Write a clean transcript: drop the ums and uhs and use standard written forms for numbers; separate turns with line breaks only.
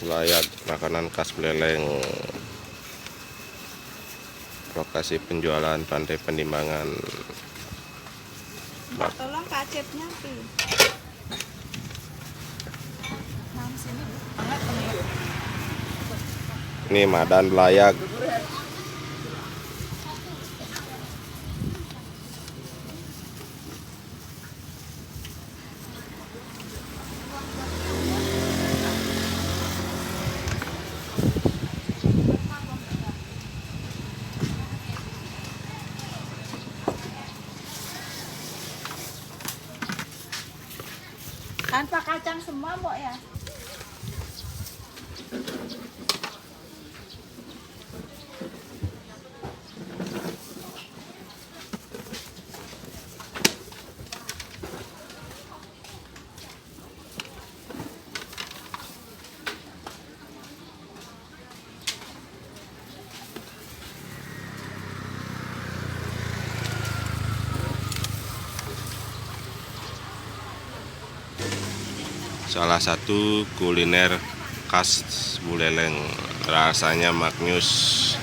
Layak makanan khas Buleleng. Lokasi penjualan Pantai Penimbangan.
Mbak, tolong kacetnya pi.
Ini Madan Belayak.
Tanpa kacang semua, Mbok ya.
Salah satu kuliner khas Buleleng, rasanya maknyus.